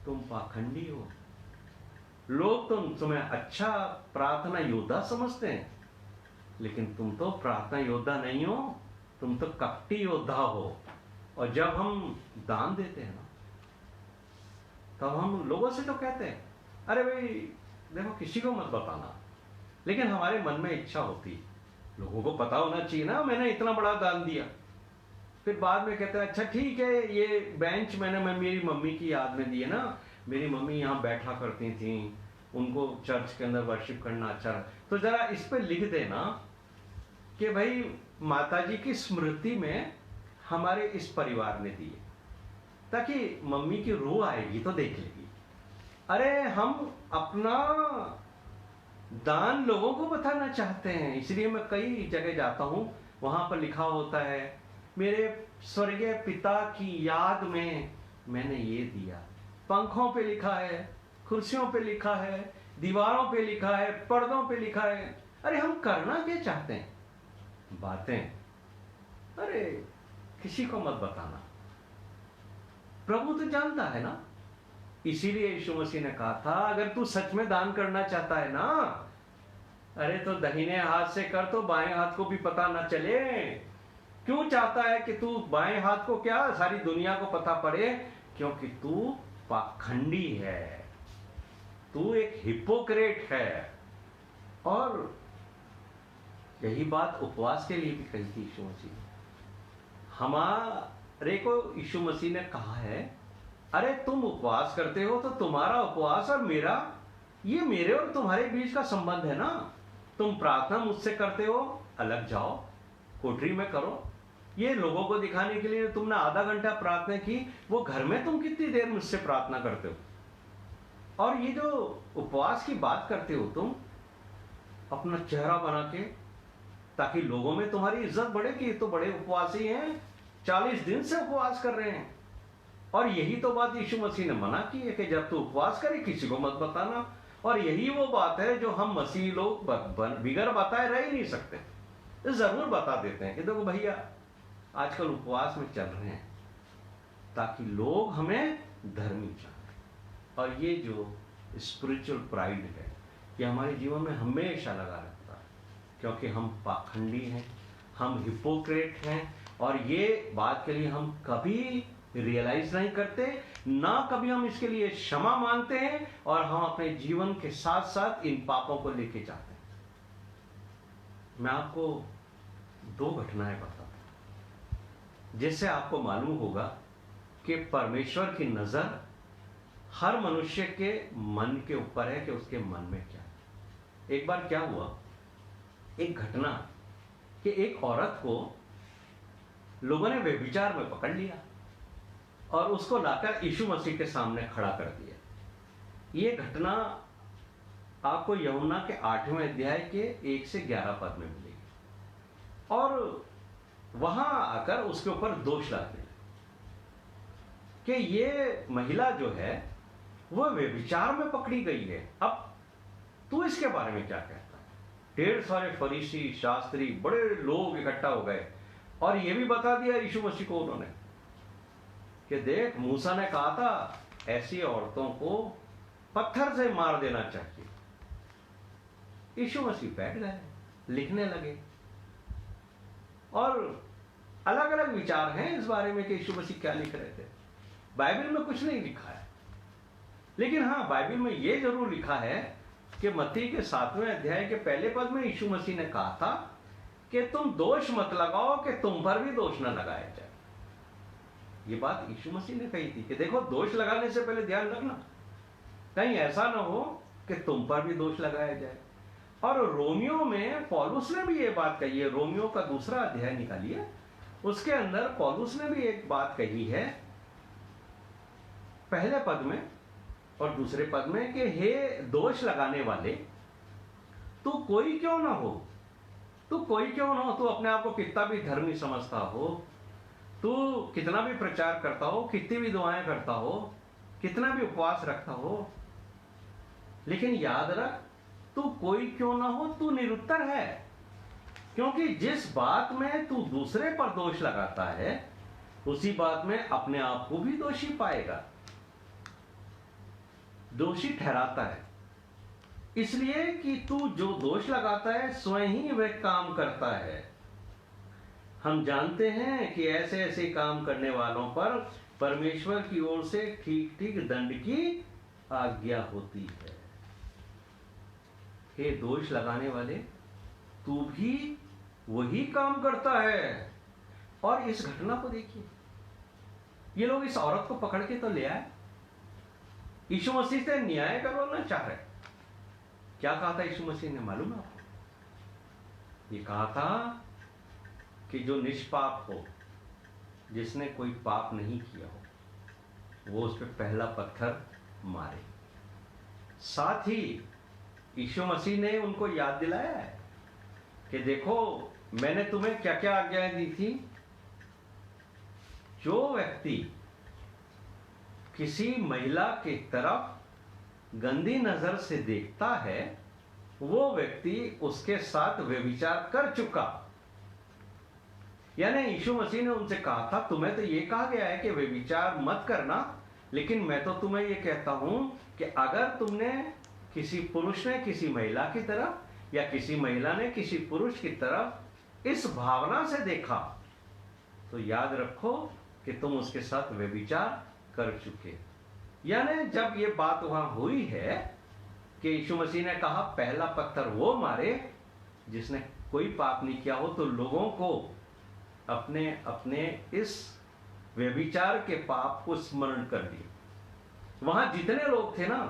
तुम पाखंडी हो। लोग तुम्हें अच्छा प्रार्थना योद्धा समझते हैं, लेकिन तुम तो प्रार्थना योद्धा नहीं हो, तुम तो कपटी योद्धा हो। और जब हम दान देते हैं ना, तब हम लोगों से तो कहते हैं, अरे भाई देखो किसी को मत बताना, लेकिन हमारे मन में इच्छा होती, लोगों को पता होना चाहिए ना मैंने इतना बड़ा दान दिया। फिर बाद में कहते हैं, अच्छा ठीक है, ये बेंच मैंने मेरी मम्मी की याद में दी है ना, मेरी मम्मी यहाँ बैठा करती थी, उनको चर्च के अंदर वर्शिप करना अच्छा, तो जरा इस पे लिख देना कि भाई माताजी की स्मृति में हमारे इस परिवार ने दिए, ताकि मम्मी की रूह आएगी तो देख लेगी। अरे हम अपना दान लोगों को बताना चाहते हैं, इसलिए मैं कई जगह जाता हूं, वहां पर लिखा होता है मेरे स्वर्गीय पिता की याद में मैंने ये दिया। पंखों पे लिखा है, कुर्सियों पे लिखा है, दीवारों पे लिखा है, पर्दों पे लिखा है। अरे हम करना क्या चाहते हैं? बातें, अरे किसी को मत बताना, प्रभु तो जानता है ना। इसीलिए यीशु मसीह ने कहा था, अगर तू सच में दान करना चाहता है ना, अरे तो दाहिने हाथ से कर, तो बाएं हाथ को भी पता ना चले। क्यों चाहता है कि तू बाएं हाथ को क्या सारी दुनिया को पता पड़े? क्योंकि तू पाखंडी है, तू एक हिपोक्रेट है। और यही बात उपवास के लिए भी कही थी यीशु मसीह ने। हमारे को यीशु मसीह ने कहा है, अरे तुम उपवास करते हो तो तुम्हारा उपवास और मेरा, ये मेरे और तुम्हारे बीच का संबंध है ना। तुम प्रार्थना मुझसे करते हो, अलग जाओ कोठरी में करो। ये लोगों को दिखाने के लिए तुमने आधा घंटा प्रार्थना की, वो घर में तुम कितनी देर मुझसे प्रार्थना करते हो? और ये जो उपवास की बात करते हो तुम, अपना चेहरा बना के, ताकि लोगों में तुम्हारी इज्जत बढ़े कि ये तो बड़े उपवासी हैं, 40 दिन से उपवास कर रहे हैं। और यही तो बात यीशु मसीह ने मना की है कि जब तू उपवास करे किसी को मत बताना। और यही वो बात है जो हम मसीह लोग बिगर बताए रह ही नहीं सकते, तो जरूर बता देते हैं कि देखो भैया आजकल उपवास में चल रहे हैं, ताकि लोग हमें धर्मी जाने। और ये जो स्पिरिचुअल प्राइड है, ये हमारे जीवन में हमेशा लगा रहता है, क्योंकि हम पाखंडी हैं, हम हिपोक्रेट हैं, और ये बात के लिए हम कभी रियलाइज नहीं करते, ना कभी हम इसके लिए क्षमा मांगते हैं, और हम अपने जीवन के साथ साथ इन पापों को लेके जाते हैं। मैं आपको 2 घटनाएं बताता हूं, जिससे आपको मालूम होगा कि परमेश्वर की नजर हर मनुष्य के मन के ऊपर है कि उसके मन में क्या है। एक बार क्या हुआ, एक घटना कि एक औरत को लोगों ने व्यभिचार में पकड़ लिया और उसको लाकर यीशु मसीह के सामने खड़ा कर दिया। ये घटना आपको यूहन्ना के 8वें अध्याय के 1 से 11 पद में मिलेगी, और वहां आकर उसके ऊपर दोष लगाते हैं कि ये महिला जो है वो व्यभिचार में पकड़ी गई है। अब तू इसके बारे में क्या कहता है? ढेर सारे फरीसी, शास्त्री, बड़े लोग इकट्ठा हो गए, और ये भी बता दिया यीशु मसीह को उन्होंने कि देख, मूसा ने कहा था ऐसी औरतों को पत्थर से मार देना चाहिए। यीशु मसीह बैठ गए, लिखने लगे, और अलग अलग विचार हैं इस बारे में कि यीशु मसीह क्या लिख रहे थे। बाइबल में कुछ नहीं लिखा है, लेकिन हाँ, बाइबल में यह जरूर लिखा है कि मत्ती के 7वें अध्याय के पहले पद में यीशु मसीह ने कहा था कि तुम दोष मत लगाओ कि तुम पर भी दोष न लगाया जाए। ये बात यीशु मसीह ने कही थी कि देखो, दोष लगाने से पहले ध्यान रखना, कहीं ऐसा ना हो कि तुम पर भी दोष लगाया जाए। और रोमियो में पौलुस ने भी ये बात कही है। रोमियो का 2रा अध्याय निकालिए, उसके अंदर पौलुस ने भी एक बात कही है, पहले पद में और 2रे पद में, कि हे दोष लगाने वाले, तू कोई क्यों ना हो, तू कोई क्यों ना हो, तू अपने आप को कितना भी धर्मी समझता हो, तू कितना भी प्रचार करता हो, कितनी भी दुआएं करता हो, कितना भी उपवास रखता हो, लेकिन याद रख, तू कोई क्यों ना हो, तू निरुत्तर है, क्योंकि जिस बात में तू दूसरे पर दोष लगाता है, उसी बात में अपने आप को भी दोषी पाएगा, दोषी ठहराता है, इसलिए कि तू जो दोष लगाता है स्वयं ही वह काम करता है। हम जानते हैं कि ऐसे ऐसे काम करने वालों पर परमेश्वर की ओर से ठीक ठीक दंड की आज्ञा होती है। हे दोष लगाने वाले, तू भी वही काम करता है। और इस घटना को देखिए, ये लोग इस औरत को पकड़ के तो ले आए, यीशु मसीह से न्याय करवाना चाह रहे। क्या कहा था यीशु मसीह ने, मालूम है आपको? ये कहा था कि जो निष्पाप हो, जिसने कोई पाप नहीं किया हो, वो उस पर पहला पत्थर मारे। साथ ही यीशु मसीह ने उनको याद दिलाया है कि देखो, मैंने तुम्हें क्या क्या आज्ञाएं दी थी। जो व्यक्ति किसी महिला की तरफ गंदी नजर से देखता है, वो व्यक्ति उसके साथ व्यभिचार कर चुका। यानी यीशु मसीह ने उनसे कहा था, तुम्हें तो ये कहा गया है कि व्यभिचार मत करना, लेकिन मैं तो तुम्हें ये कहता हूं कि अगर तुमने, किसी पुरुष ने किसी महिला की तरफ या किसी महिला ने किसी पुरुष की तरफ इस भावना से देखा, तो याद रखो कि तुम उसके साथ व्यभिचार कर चुके। यानी जब ये बात वहां हुई है कि यीशु मसीह ने कहा पहला पत्थर वो मारे जिसने कोई पाप नहीं किया हो, तो लोगों को अपने अपने इस व्यभिचार के पाप को स्मरण कर दिया। वहां जितने लोग थे ना,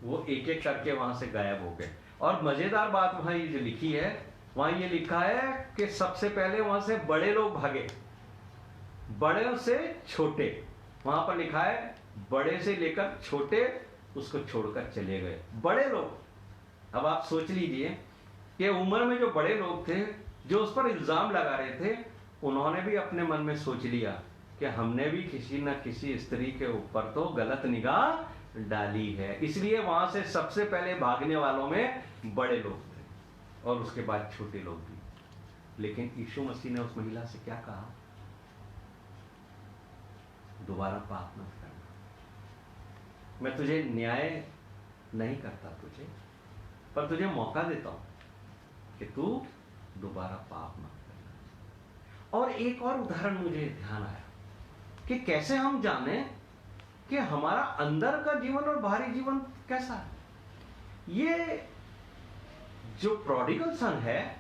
वो एक एक करके वहां से गायब हो गए। और मजेदार बात वहां ये जो लिखी है, वहां ये लिखा है कि सबसे पहले वहां से बड़े लोग भागे, बड़े से छोटे। वहां पर लिखा है बड़े से लेकर छोटे उसको छोड़कर चले गए, बड़े लोग। अब आप सोच लीजिए कि उम्र में जो बड़े लोग थे, जो उस पर इल्जाम लगा रहे थे, उन्होंने भी अपने मन में सोच लिया कि हमने भी किसी न किसी स्त्री के ऊपर तो गलत निगाह डाली है। इसलिए वहां से सबसे पहले भागने वालों में बड़े लोग थे और उसके बाद छोटे लोग भी। लेकिन यीशु मसीह ने उस महिला से क्या कहा? दोबारा पाप मत करना, मैं तुझे न्याय नहीं करता तुझे, पर तुझे मौका देता हूं कि तू दोबारा पाप मत करना। और एक और उदाहरण मुझे ध्यान आया कि कैसे हम जाने कि हमारा अंदर का जीवन और बाहरी जीवन कैसा है। ये जो प्रोडिगल सन है,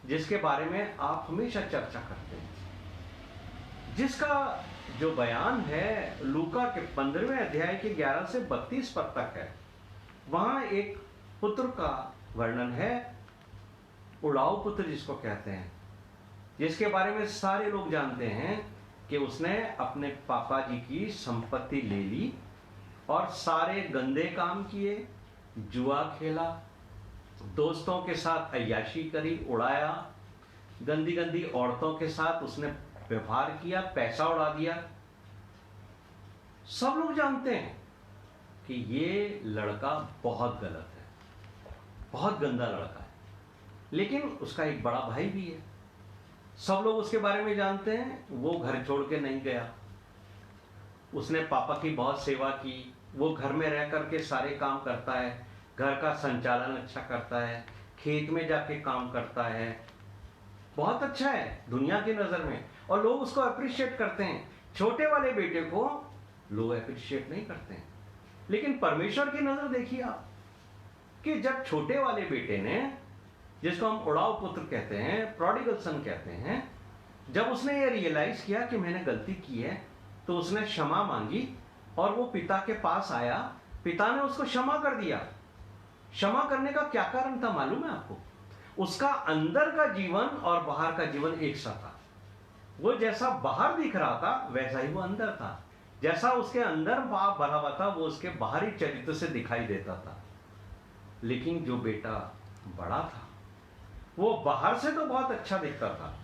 जिसके बारे में आप हमेशा चर्चा करते हैं, जिसका जो बयान है लूका के 15वें अध्याय के 11 से 32 पद तक है, वहां एक पुत्र का वर्णन है, उड़ाऊ पुत्र जिसको कहते हैं, जिसके बारे में सारे लोग जानते हैं कि उसने अपने पापा जी की संपत्ति ले ली और सारे गंदे काम किए, जुआ खेला, दोस्तों के साथ अय्याशी करी, उड़ाया, गंदी गंदी औरतों के साथ उसने व्यवहार किया, पैसा उड़ा दिया। सब लोग जानते हैं कि ये लड़का बहुत गलत है, बहुत गंदा लड़का है, लेकिन उसका एक बड़ा भाई भी है। सब लोग उसके बारे में जानते हैं, वो घर छोड़ के नहीं गया, उसने पापा की बहुत सेवा की, वो घर में रह करके सारे काम करता है, घर का संचालन अच्छा करता है, खेत में जाके काम करता है, बहुत अच्छा है दुनिया की नजर में, और लोग उसको अप्रिशिएट करते हैं। छोटे वाले बेटे को लोग अप्रिशिएट नहीं करते हैं, लेकिन परमेश्वर की नजर देखिए आप, कि जब छोटे वाले बेटे ने, जिसको हम उड़ाऊ पुत्र कहते हैं, प्रोडिगल सन कहते हैं, जब उसने ये रियलाइज किया कि मैंने गलती की है, तो उसने क्षमा मांगी और वो पिता के पास आया, पिता ने उसको क्षमा कर दिया। क्षमा करने का क्या कारण था मालूम है आपको? उसका अंदर का जीवन और बाहर का जीवन एक सा था। वो जैसा बाहर दिख रहा था वैसा ही वो अंदर था, जैसा उसके अंदर पाप भरा हुआ था वो उसके बाहरी चरित्र से दिखाई देता था। लेकिन जो बेटा बड़ा था वो बाहर से तो बहुत अच्छा दिखता था,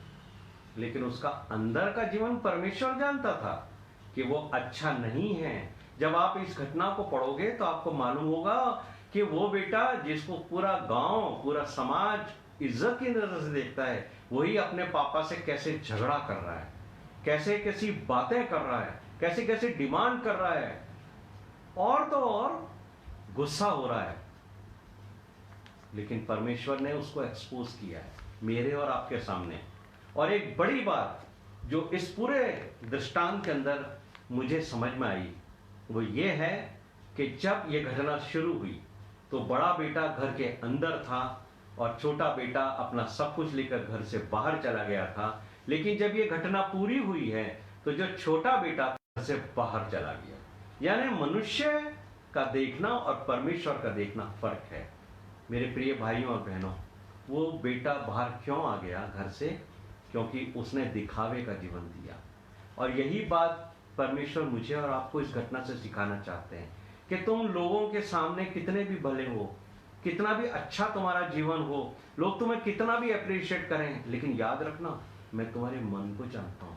लेकिन उसका अंदर का जीवन परमेश्वर जानता था कि वो अच्छा नहीं है। जब आप इस घटना को पढ़ोगे तो आपको मालूम होगा कि वो बेटा जिसको पूरा गांव, पूरा समाज इज्जत की नजर से देखता है, वही अपने पापा से कैसे झगड़ा कर रहा है, कैसे कैसी बातें कर रहा है, कैसे कैसे डिमांड कर रहा है, और तो और गुस्सा हो रहा है। लेकिन परमेश्वर ने उसको एक्सपोज किया है मेरे और आपके सामने। और एक बड़ी बात जो इस पूरे दृष्टांत के अंदर मुझे समझ में आई वो ये है कि जब ये घटना शुरू हुई तो बड़ा बेटा घर के अंदर था और छोटा बेटा अपना सब कुछ लेकर घर से बाहर चला गया था। लेकिन जब ये घटना पूरी हुई है तो जो छोटा बेटा घर से बाहर चला गया। यानी मनुष्य का देखना और परमेश्वर का देखना फर्क है। मेरे प्रिय भाइयों और बहनों, वो बेटा बाहर क्यों आ गया घर से? क्योंकि उसने दिखावे का जीवन दिया। और यही बात परमेश्वर मुझे और आपको इस घटना से सिखाना चाहते हैं कि तुम लोगों के सामने कितने भी भले हो, कितना भी अच्छा तुम्हारा जीवन हो, लोग तुम्हें कितना भी अप्रिशिएट करें, लेकिन याद रखना मैं तुम्हारे मन को जानता हूं।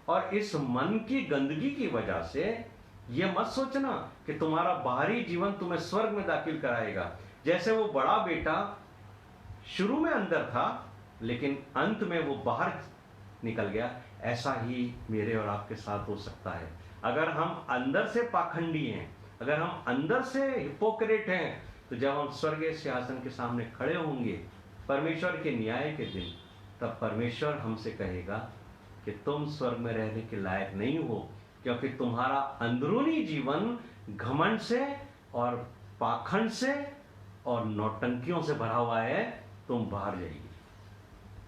और इस मन की गंदगी की वजह से यह मत सोचना कि तुम्हारा बाहरी जीवन तुम्हें स्वर्ग में दाखिल कराएगा। जैसे वो बड़ा बेटा शुरू में अंदर था लेकिन अंत में वो बाहर निकल गया, ऐसा ही मेरे और आपके साथ हो सकता है। अगर हम अंदर से पाखंडी हैं, अगर हम अंदर से हिपोक्रेट हैं, तो जब हम स्वर्गीय सिंहासन के सामने खड़े होंगे परमेश्वर के न्याय के दिन, तब परमेश्वर हमसे कहेगा कि तुम स्वर्ग में रहने के लायक नहीं हो, क्योंकि तुम्हारा अंदरूनी जीवन घमंड से और पाखंड से और नौटंकियों से भरा हुआ है। तुम बाहर जाइए,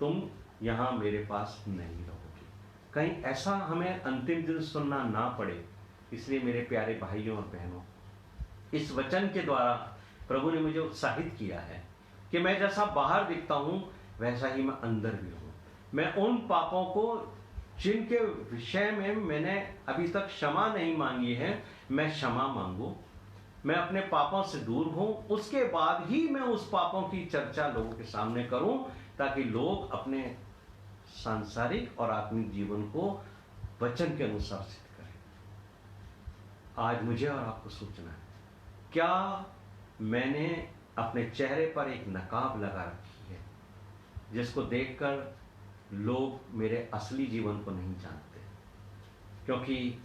तुम यहां मेरे पास नहीं रहोगे। कहीं ऐसा हमें अंतिम दिन सुनना ना पड़े। इसलिए मेरे प्यारे भाइयों और बहनों, इस वचन के द्वारा प्रभु ने मुझे उत्साहित किया है कि मैं जैसा बाहर दिखता हूं वैसा ही मैं अंदर भी हूं। मैं उन पापों को जिनके विषय में मैंने अभी तक क्षमा नहीं मांगी है, मैं क्षमा मांगू। मैं अपने पापों से दूर हूं, उसके बाद ही मैं उस पापों की चर्चा लोगों के सामने करूं, ताकि लोग अपने सांसारिक और आत्मिक जीवन को वचन के अनुसार सिद्ध करें। आज मुझे और आपको सोचना है, क्या मैंने अपने चेहरे पर एक नकाब लगा रखी है जिसको देखकर लोग मेरे असली जीवन को नहीं जानते? क्योंकि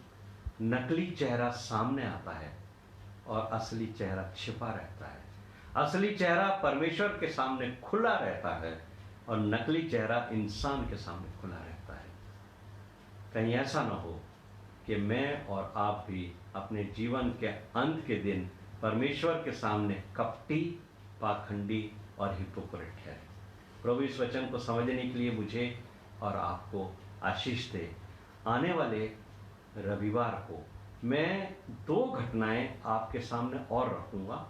नकली चेहरा सामने आता है और असली चेहरा छिपा रहता है। असली चेहरा परमेश्वर के सामने खुला रहता है और नकली चेहरा इंसान के सामने खुला रहता है। कहीं ऐसा ना हो कि मैं और आप भी अपने जीवन के अंत के दिन परमेश्वर के सामने कपटी, पाखंडी और हिपोक्रेट ठहरे। प्रभु इस वचन को समझने के लिए मुझे और आपको आशीष दे। आने वाले रविवार को मैं 2 घटनाएं आपके सामने और रखूंगा,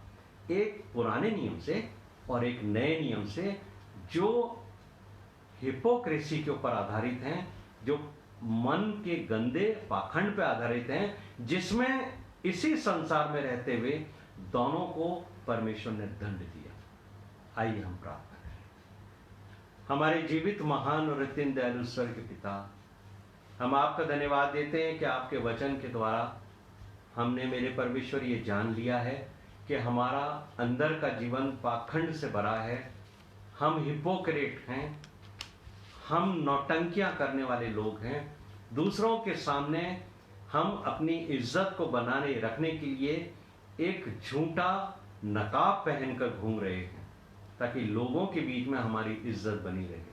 एक पुराने नियम से और एक नए नियम से, जो हिपोक्रेसी के ऊपर आधारित हैं, जो मन के गंदे पाखंड पर आधारित हैं, जिसमें इसी संसार में रहते हुए दोनों को परमेश्वर ने दंड दिया। आइए हम प्रार्थना करें। हमारे जीवित महान और अत्यंत दयालु स्वर्ग के पिता, हम आपका धन्यवाद देते हैं कि आपके वचन के द्वारा हमने, मेरे परमेश्वर, ये जान लिया है कि हमारा अंदर का जीवन पाखंड से भरा है। हम हिपोक्रेट हैं, हम नौटंकियां करने वाले लोग हैं। दूसरों के सामने हम अपनी इज्जत को बनाने रखने के लिए एक झूठा नकाब पहनकर घूम रहे हैं ताकि लोगों के बीच में हमारी इज्जत बनी रहे।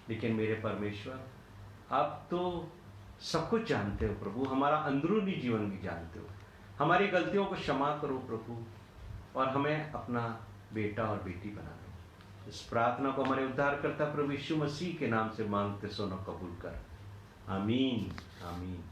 लेकिन मेरे परमेश्वर, आप तो सब कुछ जानते हो प्रभु, हमारा अंदरूनी जीवन भी जानते हो। हमारी गलतियों को क्षमा करो प्रभु, और हमें अपना बेटा और बेटी बना लो। इस प्रार्थना को हमारे उद्धारकर्ता प्रभु यीशु मसीह के नाम से मांगते सुनो, कबूल कर। आमीन आमीन।